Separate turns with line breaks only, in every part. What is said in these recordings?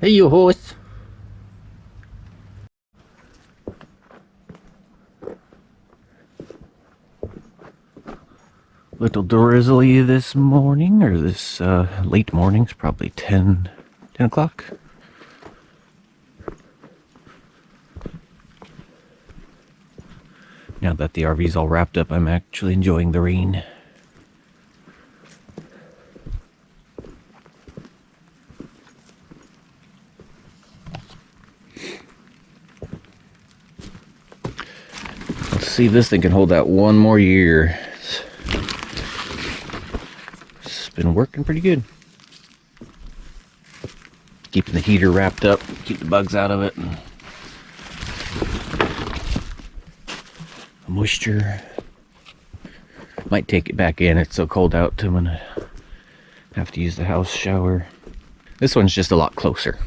Hey, you horse. Little drizzly this morning, or this late morning. It's probably 10 o'clock. Now that the RV's all wrapped up, I'm actually enjoying the rain. Let's see if this thing can hold out one more year. It's been working pretty good. Keeping the heater wrapped up, keep the bugs out of it. And moisture. Might take it back in. It's so cold out, I'm gonna have to use the house shower. This one's just a lot closer.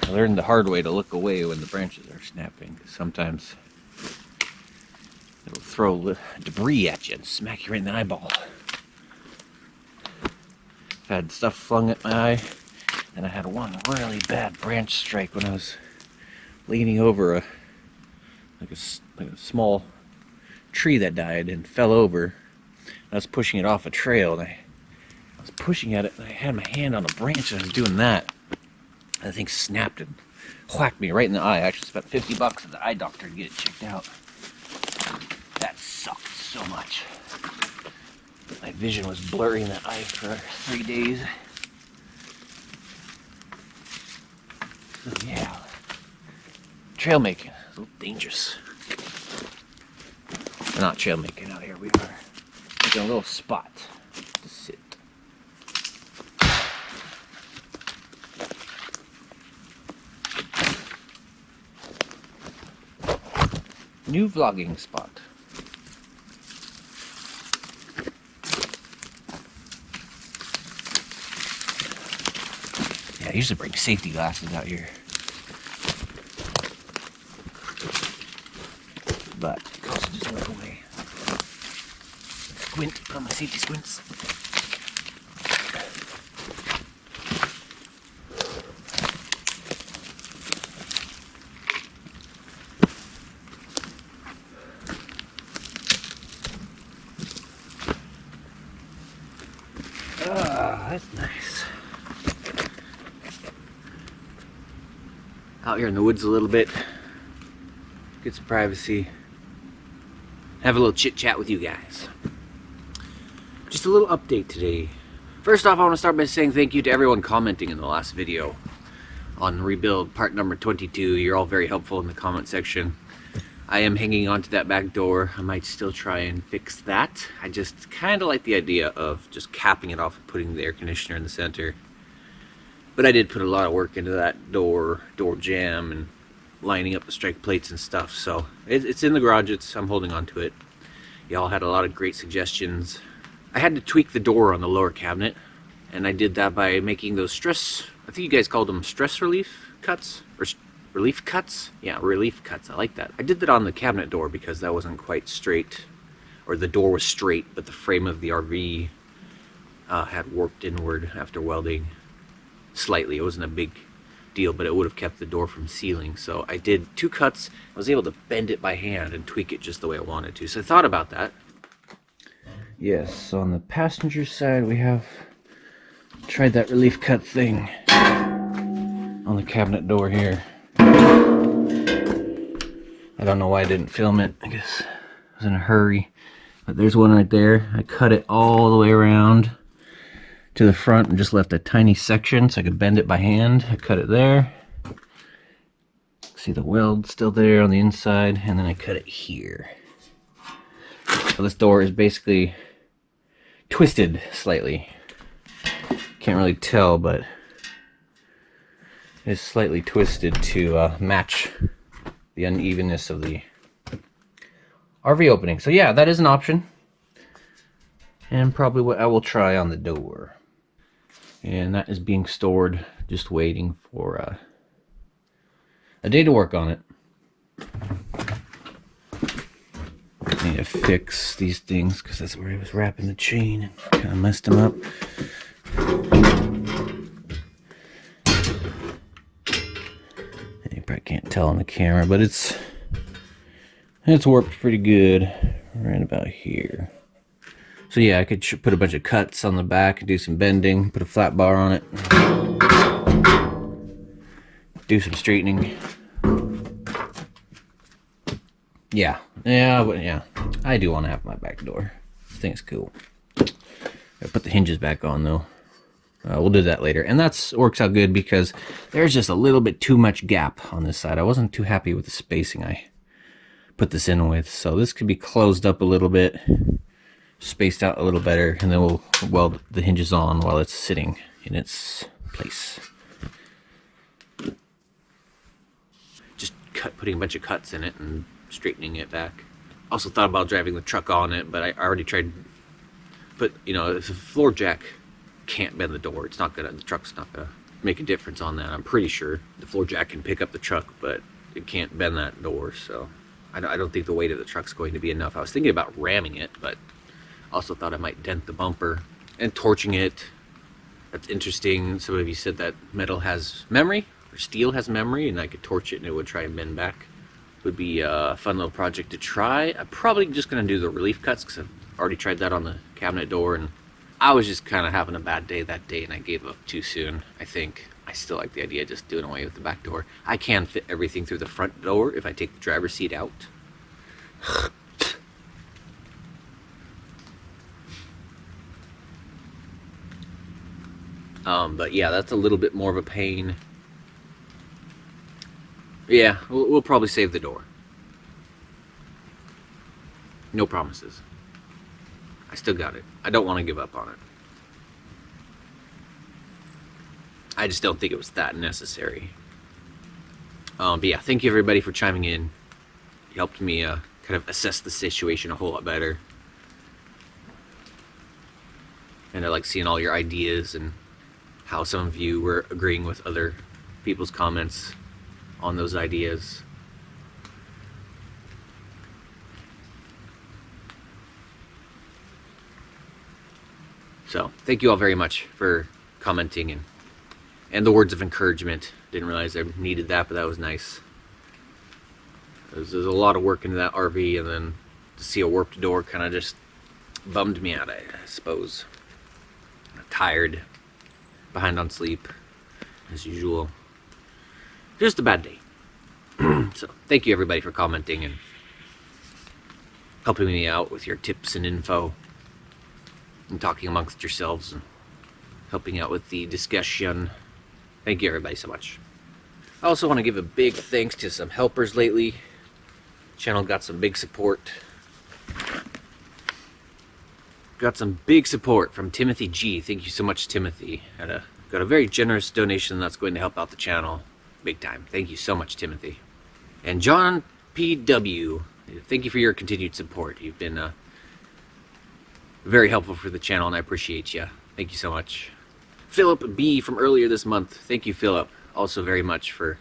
I learned the hard way to look away when the branches are snapping. Sometimes it'll throw debris at you and smack you right in the eyeball. I've had stuff flung at my eye, and I had one really bad branch strike when I was leaning over a small tree that died and fell over. I was pushing it off a trail, and I was pushing at it, and I had my hand on a branch, and I was doing that. The thing snapped and whacked me right in the eye. I actually spent $50 at the eye doctor to get it checked out. That sucked so much. My vision was blurry in that eye for 3 days. So yeah, trail making is a little dangerous. We're not trail making out here. We are making a little spot to sit. New vlogging spot. Yeah, I usually bring safety glasses out here, but I also just went away. Squint, put on my safety squints. That's nice. Out here in the woods a little bit. Get some privacy. Have a little chit chat with you guys. Just a little update today. First off, I want to start by saying thank you to everyone commenting in the last video on rebuild part number 22. You're all very helpful in the comment section. I am hanging on to that back door. I might still try and fix that. I just kind of like the idea of just capping it off and putting the air conditioner in the center. But I did put a lot of work into that door jamb, and lining up the strike plates and stuff. So it's in the garage. I'm holding on to it. Y'all had a lot of great suggestions. I had to tweak the door on the lower cabinet, and I did that by making those I think you guys called them stress relief cuts, or relief cuts? Yeah, relief cuts. I like that. I did that on the cabinet door because that wasn't quite straight, or the door was straight, but the frame of the RV had warped inward after welding slightly. It wasn't a big deal, but it would have kept the door from sealing. So I did 2 cuts. I was able to bend it by hand and tweak it just the way I wanted to. So I thought about that. Yes, on the passenger side we have tried that relief cut thing on the cabinet door here. I don't know why I didn't film it. I guess I was in a hurry. But there's one right there. I cut it all the way around to the front and just left a tiny section so I could bend it by hand. I cut it there. See the weld still there on the inside, and then I cut it here. So this door is basically twisted slightly. Can't really tell, but it's slightly twisted to match the unevenness of the RV opening. So yeah, that is an option, and probably what I will try on the door. And that is being stored, just waiting for a day to work on it. I need to fix these things because that's where I was wrapping the chain and kind of messed them up. You probably can't tell on the camera, but it's warped pretty good right about here. So yeah, I could put a bunch of cuts on the back and do some bending, put a flat bar on it, do some straightening. Yeah, I do want to have my back door. I think it's cool. Gotta put the hinges back on though. We'll do that later, and that works out good because there's just a little bit too much gap on this side. I wasn't too happy with the spacing I put this in with, so this could be closed up a little bit, spaced out a little better, and then we'll weld the hinges on while it's sitting in its place. Just putting a bunch of cuts in it and straightening it back. Also thought about driving the truck on it, but I already tried. But you know, if the floor jack can't bend the door, it's not gonna. The truck's not gonna make a difference on that. I'm pretty sure the floor jack can pick up the truck, but it can't bend that door. So I don't think the weight of the truck's going to be enough. I was thinking about ramming it, but also thought I might dent the bumper and torching it. That's interesting. Some of you said that metal has memory, or steel has memory, and I could torch it and it would try and bend back. Would be a fun little project to try. I'm probably just gonna do the relief cuts because I've already tried that on the cabinet door, and I was just kind of having a bad day that day and I gave up too soon. I think I still like the idea of just doing away with the back door. I can fit everything through the front door if I take the driver's seat out. But yeah, that's a little bit more of a pain. Yeah, we'll probably save the door. No promises. I still got it. I don't want to give up on it. I just don't think it was that necessary. But yeah, thank you everybody for chiming in. It helped me kind of assess the situation a whole lot better. And I like seeing all your ideas and how some of you were agreeing with other people's comments on those ideas. So thank you all very much for commenting and the words of encouragement. Didn't realize I needed that, but that was nice. There's a lot of work into that RV, and then to see a warped door kind of just bummed me out, I suppose. Tired, behind on sleep, as usual. Just a bad day. So thank you everybody for commenting and helping me out with your tips and info and talking amongst yourselves and helping out with the discussion. Thank you everybody so much. I also want to give a big thanks to some helpers lately. The channel got some big support. Got some big support from Timothy G. Thank you so much, Timothy. Got a very generous donation that's going to help out the channel big time. Thank you so much, Timothy. And John P.W. Thank you for your continued support. You've been very helpful for the channel, and I appreciate you. Thank you so much. Philip B. from earlier this month. Thank you, Philip, also very much for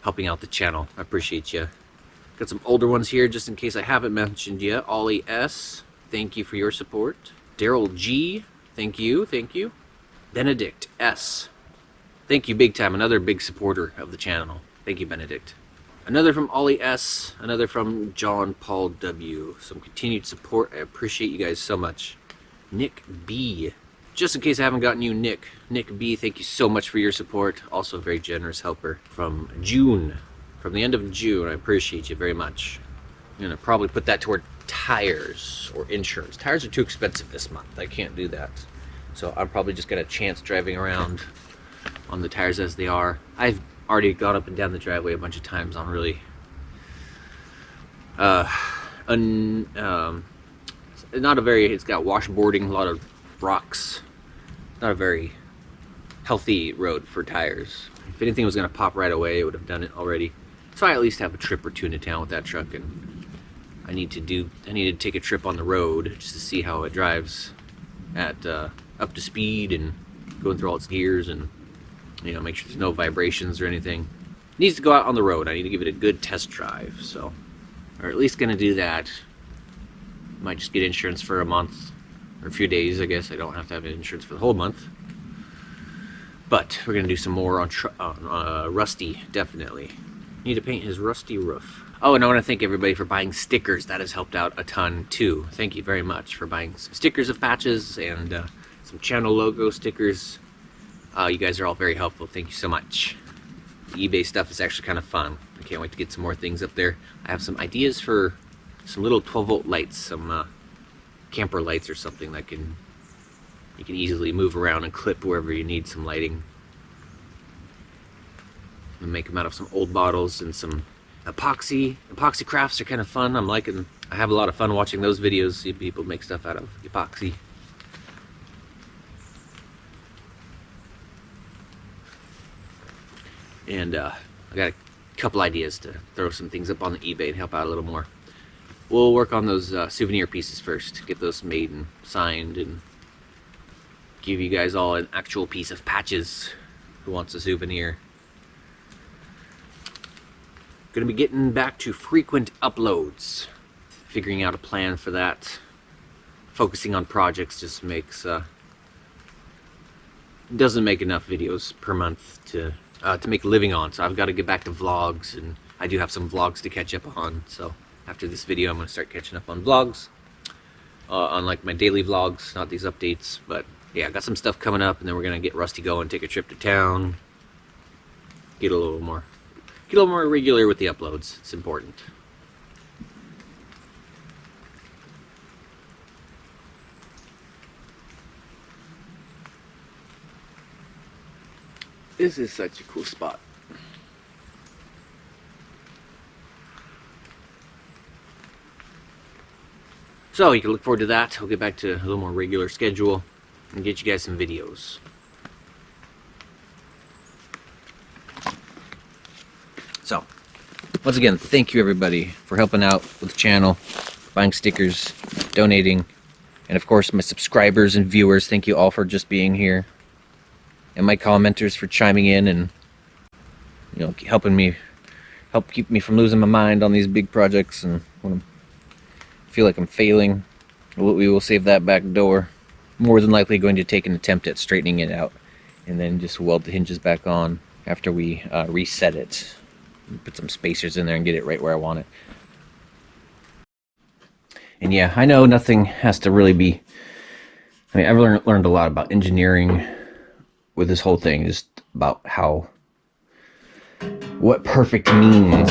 helping out the channel. I appreciate you. Got some older ones here, just in case I haven't mentioned yet. Ollie S. Thank you for your support. Daryl G. Thank you. Thank you. Benedict S. Thank you big time. Another big supporter of the channel. Thank you, Benedict. Another from Ollie S. Another from John Paul W. Some continued support. I appreciate you guys so much. Nick B. Just in case I haven't gotten you, Nick B, thank you so much for your support. Also a very generous helper. From June. From the end of June. I appreciate you very much. I'm going to probably put that toward tires or insurance. Tires are too expensive this month. I can't do that. So I'm probably just gonna chance driving around on the tires as they are. I've already gone up and down the driveway a bunch of times on really not a very, it's got washboarding, a lot of rocks. Not a very healthy road for tires. If anything was gonna pop right away, it would have done it already. So I at least have a trip or two into town with that truck, and I need to take a trip on the road just to see how it drives at up to speed and going through all its gears, and you know, make sure there's no vibrations or anything. It needs to go out on the road. I need to give it a good test drive. So, or at least gonna do that. Might just get insurance for a month or a few days. I guess I don't have to have insurance for the whole month. But we're gonna do some more on Rusty, definitely. Need to paint his rusty roof. Oh, and I want to thank everybody for buying stickers. That has helped out a ton too. Thank you very much for buying some stickers of patches and some channel logo stickers. You guys are all very helpful. Thank you so much. The eBay stuff is actually kind of fun. I can't wait to get some more things up there. I have some ideas for some little 12-volt lights, some camper lights or something that you can easily move around and clip wherever you need some lighting. And make them out of some old bottles and some epoxy. Epoxy crafts are kind of fun. I have a lot of fun watching those videos, see people make stuff out of epoxy. And I got a couple ideas to throw some things up on the eBay and help out a little more. We'll work on those souvenir pieces first, get those made and signed, and give you guys all an actual piece of patches who wants a souvenir. Gonna be getting back to frequent uploads, figuring out a plan for that. Focusing on projects just makes doesn't make enough videos per month to make a living on. So I've got to get back to vlogs, and I do have some vlogs to catch up on. So after this video, I'm gonna start catching up on vlogs, on like my daily vlogs, not these updates. But yeah, I got some stuff coming up, and then we're gonna get Rusty going, take a trip to town, get a little more regular with the uploads. It's important. This is such a cool spot. So you can look forward to that. We'll get back to a little more regular schedule and get you guys some videos. So, once again, thank you everybody for helping out with the channel, buying stickers, donating, and of course my subscribers and viewers, thank you all for just being here. And my commenters for chiming in and, you know, help keep me from losing my mind on these big projects and when I feel like I'm failing. We will save that back door. More than likely going to take an attempt at straightening it out and then just weld the hinges back on after we reset it. Put some spacers in there and get it right where I want it. And yeah, I know nothing has to really be... I mean, I've learned a lot about engineering with this whole thing, just about what perfect means,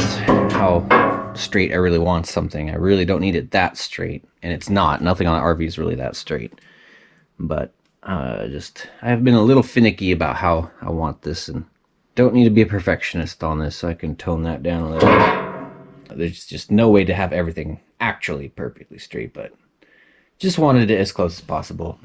how straight I really want something. I really don't need it that straight, and it's not. Nothing on the RV is really that straight. But I've been a little finicky about how I want this, and don't need to be a perfectionist on this, so I can tone that down a little bit. There's just no way to have everything actually perfectly straight, but just wanted it as close as possible.